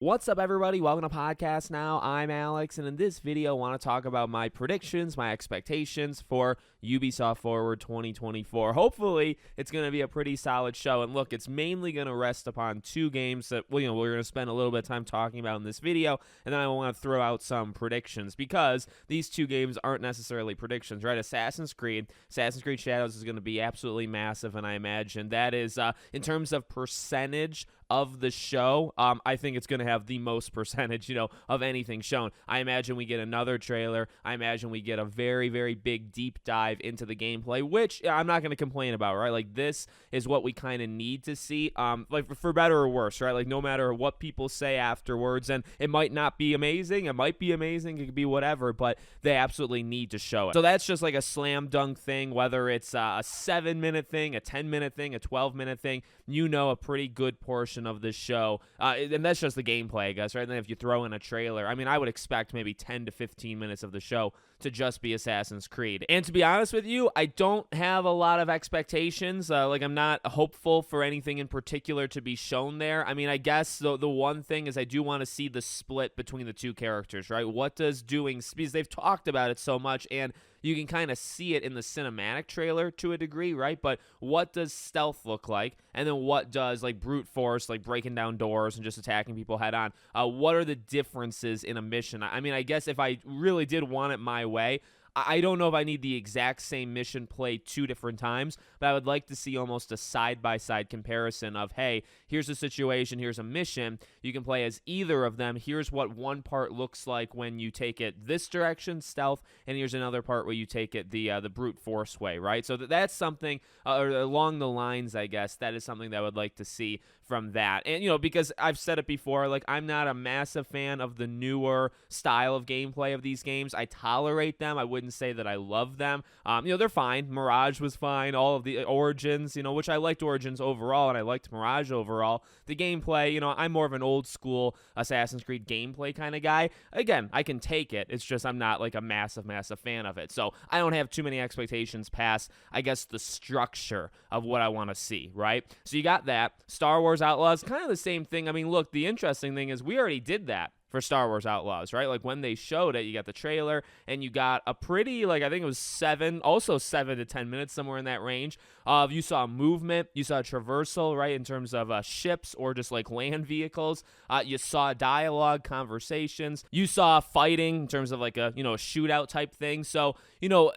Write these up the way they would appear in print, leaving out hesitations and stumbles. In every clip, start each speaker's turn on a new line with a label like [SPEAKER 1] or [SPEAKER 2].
[SPEAKER 1] What's up, everybody? Welcome to Podcast Now. I'm Alex, and in this video, I want to talk about my predictions, my expectations for Ubisoft Forward 2024. Hopefully, it's going to be a pretty solid show. And look, it's mainly going to rest upon two games that we're going to spend a little bit of time talking about in this video, and then I want to throw out some predictions because these two games aren't necessarily predictions, right? Assassin's Creed Shadows is going to be absolutely massive, and I imagine that is, in terms of percentage of the show, I think it's going to have the most percentage, of anything shown. I imagine we get another trailer. I imagine we get a very, very big deep dive into the gameplay, which I'm not going to complain about, right? Like, this is what we kind of need to see, like, for better or worse, right? Like, no matter what people say afterwards, and it might not be amazing, it might be amazing, it could be whatever, but they absolutely need to show it. So that's just like a slam dunk thing, whether it's a 7-minute thing, a 10-minute thing, a 12-minute thing, a pretty good portion of the show, and that's just the gameplay, I guess, right? And then if you throw in a trailer, I mean, I would expect maybe 10 to 15 minutes of the show to just be Assassin's Creed. And to be honest with you, I don't have a lot of expectations. Like, I'm not hopeful for anything in particular to be shown there. I mean, I guess the one thing is I do want to see the split between the two characters, right? What does because they've talked about it so much, and you can kind of see it in the cinematic trailer to a degree, right? But what does stealth look like? And then what does, like, brute force, like breaking down doors and just attacking people head on? What are the differences in a mission? I mean, I guess if I really did want it my way, I don't know if I need the exact same mission played 2 different times, but I would like to see almost a side-by-side comparison of, hey, here's a situation, here's a mission. You can play as either of them. Here's what one part looks like when you take it this direction, stealth, and here's another part where you take it the brute force way, right? So that's something, or along the lines, I guess, that is something that I would like to see from that. And, because I've said it before, like, I'm not a massive fan of the newer style of gameplay of these games. I tolerate them. I wouldn't say that I love them. They're fine. Mirage was fine. All of the Origins, which I liked Origins overall, and I liked Mirage overall. The gameplay, I'm more of an old school Assassin's Creed gameplay kind of guy. Again, I can take it. It's just I'm not like a massive fan of it. So I don't have too many expectations past, I guess, the structure of what I want to see, right? So you got that. Star Wars Outlaws, kind of the same thing. I mean, look, the interesting thing is we already did that for Star Wars Outlaws, right? Like, when they showed it, you got the trailer, and you got a pretty, like, I think it was 7 to 10 minutes, somewhere in that range. You saw movement, you saw traversal, right, in terms of ships or just, like, land vehicles. You saw dialogue, conversations. You saw fighting in terms of, like, a shootout type thing. So,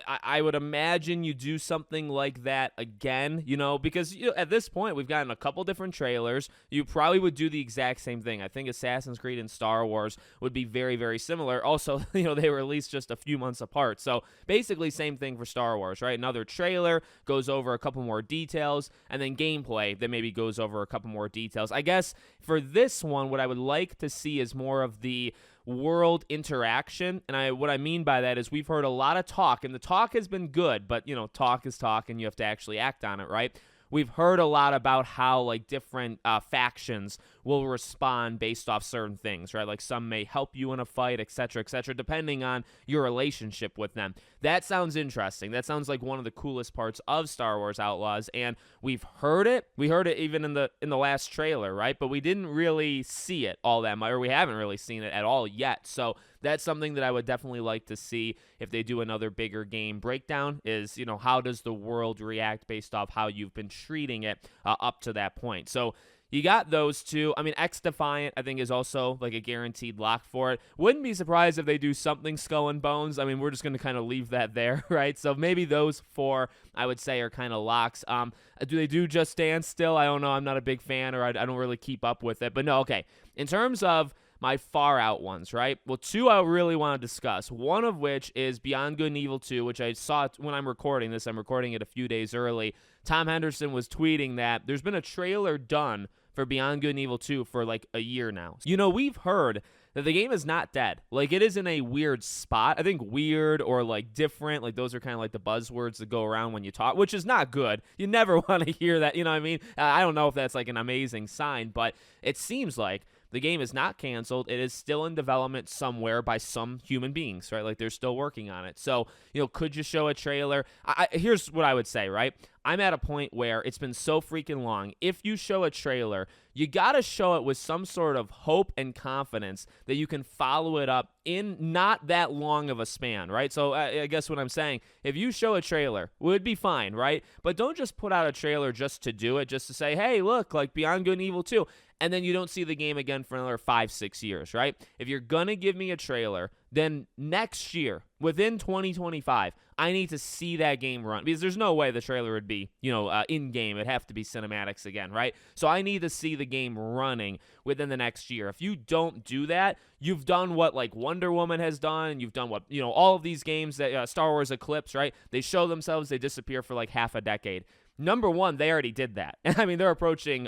[SPEAKER 1] I would imagine you do something like that again, because at this point, we've gotten a couple different trailers. You probably would do the exact same thing. I think Assassin's Creed and Star Wars would be very, very similar. Also, they were released just a few months apart. So basically same thing for Star Wars, right? Another trailer goes over a couple more details, and then gameplay that maybe goes over a couple more details. I guess for this one, what I would like to see is more of the world interaction. And what I mean by that is we've heard a lot of talk, and the talk has been good, but talk is talk, and you have to actually act on it, right? We've heard a lot about how, like, different factions will respond based off certain things, right? Like, some may help you in a fight, etc., depending on your relationship with them. That sounds interesting. That sounds like one of the coolest parts of Star Wars Outlaws, and we've heard it. We heard it even in the last trailer, right? But we didn't really see it all that much, or we haven't really seen it at all yet. So that's something that I would definitely like to see if they do another bigger game breakdown is, how does the world react based off how you've been treating it up to that point. So you got those two. I mean, X-Defiant, I think, is also like a guaranteed lock for it. Wouldn't be surprised if they do something Skull and Bones. I mean, we're just going to kind of leave that there, right? So maybe those 4, I would say, are kind of locks. Do they do Just Dance still? I don't know. I'm not a big fan, or I don't really keep up with it. But no, okay. In terms of my far out ones, right? Well, 2 I really want to discuss. One of which is Beyond Good and Evil 2, which I saw when I'm recording this. I'm recording it a few days early. Tom Henderson was tweeting that there's been a trailer done for Beyond Good and Evil 2 for like a year now. We've heard that the game is not dead. Like, it is in a weird spot. I think weird or, like, different, like, those are kind of like the buzzwords that go around when you talk, which is not good. You never want to hear that, you know what I mean? I don't know if that's, like, an amazing sign, but it seems like the game is not canceled. It is still in development somewhere by some human beings, right? Like, they're still working on it. So, could you show a trailer? Here's what I would say, right? I'm at a point where it's been so freaking long. If you show a trailer, you got to show it with some sort of hope and confidence that you can follow it up in not that long of a span, right? So I guess what I'm saying, if you show a trailer, it would be fine, right? But don't just put out a trailer just to do it, just to say, hey, look, like Beyond Good and Evil 2, and then you don't see the game again for another 5-6 years, right? If you're going to give me a trailer, then next year, within 2025, I need to see that game run, because there's no way the trailer would be, in-game. It'd have to be cinematics again, right? So I need to see the game running within the next year. If you don't do that, you've done what like Wonder Woman has done. You've done what, all of these games that Star Wars Eclipse, right? They show themselves, they disappear for like half a decade. Number one, they already did that. I mean, they're approaching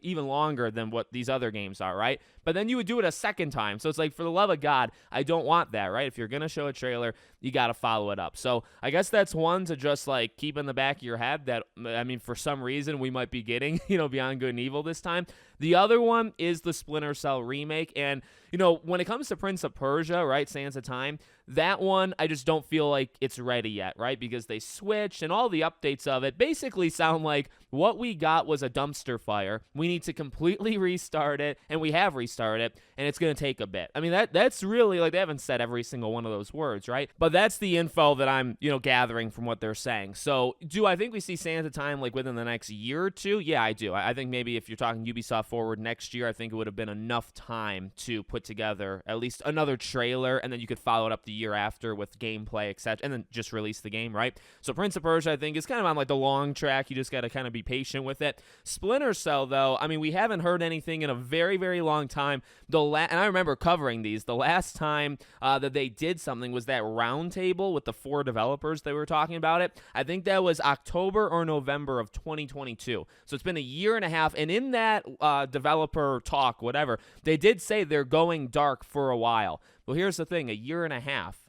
[SPEAKER 1] even longer than what these other games are, right? But then you would do it a second time. So it's like, for the love of God, I don't want that, right? If you're going to show a trailer, you got to follow it up. So I guess that's one to just like keep in the back of your head that, I mean, for some reason we might be getting, Beyond Good and Evil this time. The other one is the Splinter Cell remake. And, when it comes to Prince of Persia, right, Sands of Time, that one, I just don't feel like it's ready yet, right? Because they switched and all the updates of it basically sound like what we got was a dumpster fire. We need to completely restart it, and we have restarted it, and it's going to take a bit. I mean, that's really, like, they haven't said every single one of those words, right? But that's the info that I'm, gathering from what they're saying. So do I think we see Sands of Time, like, within the next year or two? Yeah, I do. I think maybe if you're talking Ubisoft Forward next year, I think it would have been enough time to put together at least another trailer, and then you could follow it up the year after with gameplay, etc., and then just release the game, right? So Prince of Persia, I think, is kind of on like the long track. You just got to kind of be patient with it. Splinter Cell, though, I mean, we haven't heard anything in a very, very long time. And I remember covering these. The last time that they did something was that roundtable with the 4 developers that were talking about it. I think that was October or November of 2022. So it's been a year and a half, and in that developer talk, whatever, they did say they're going dark for a while. Well, here's the thing, a year and a half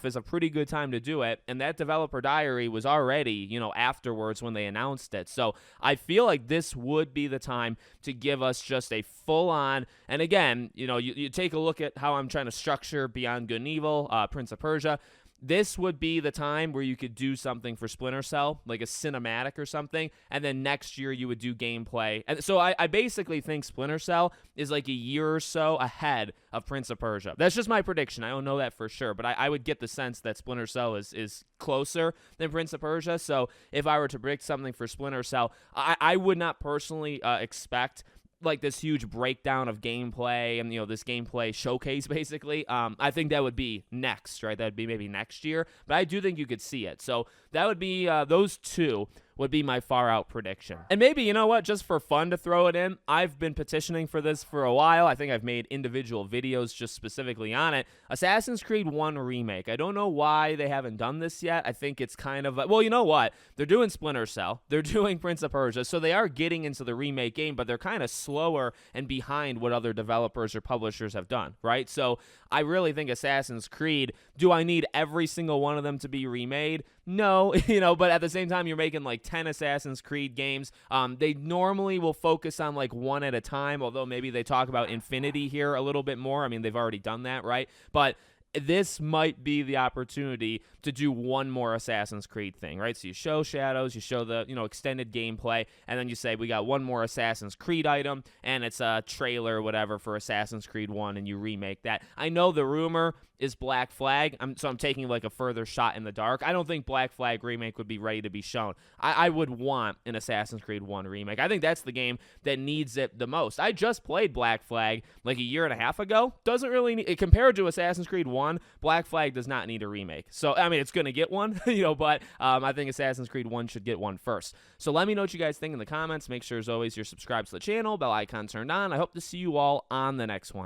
[SPEAKER 1] is a pretty good time to do it, and that developer diary was already, afterwards when they announced it. So I feel like this would be the time to give us just a full-on, and again, you take a look at how I'm trying to structure Beyond Good and Evil, Prince of Persia. This would be the time where you could do something for Splinter Cell, like a cinematic or something, and then next year you would do gameplay. And so I basically think Splinter Cell is like a year or so ahead of Prince of Persia. That's just my prediction. I don't know that for sure, but I would get the sense that Splinter Cell is closer than Prince of Persia. So if I were to predict something for Splinter Cell, I would not personally expect like this huge breakdown of gameplay and this gameplay showcase basically. I think that would be next, right? That would be maybe next year, but I do think you could see it. So that would be those two would be my far out prediction. And maybe, just for fun to throw it in, I've been petitioning for this for a while. I think I've made individual videos just specifically on it. Assassin's Creed 1 remake. I don't know why they haven't done this yet. I think it's kind of, well, you know what? They're doing Splinter Cell. They're doing Prince of Persia, so they are getting into the remake game, but they're kind of slower and behind what other developers or publishers have done, right? So I really think Assassin's Creed, do I need every single one of them to be remade? No, but at the same time, you're making like 10 Assassin's Creed games. They normally will focus on like one at a time, although maybe they talk about Infinity here a little bit more. I mean, they've already done that, right? But this might be the opportunity to do one more Assassin's Creed thing, right? So you show Shadows, you show the, extended gameplay, and then you say, we got one more Assassin's Creed item, and it's a trailer or whatever for Assassin's Creed 1, and you remake that. I know the rumor is Black Flag, so I'm taking like a further shot in the dark. I don't think Black Flag remake would be ready to be shown. I would want an Assassin's Creed 1 remake. I think that's the game that needs it the most. I just played Black Flag like a year and a half ago. Doesn't really need, compared to Assassin's Creed 1, Black Flag does not need a remake. So, I mean, it's going to get one, but I think Assassin's Creed 1 should get one first. So let me know what you guys think in the comments. Make sure, as always, you're subscribed to the channel, bell icon turned on. I hope to see you all on the next one.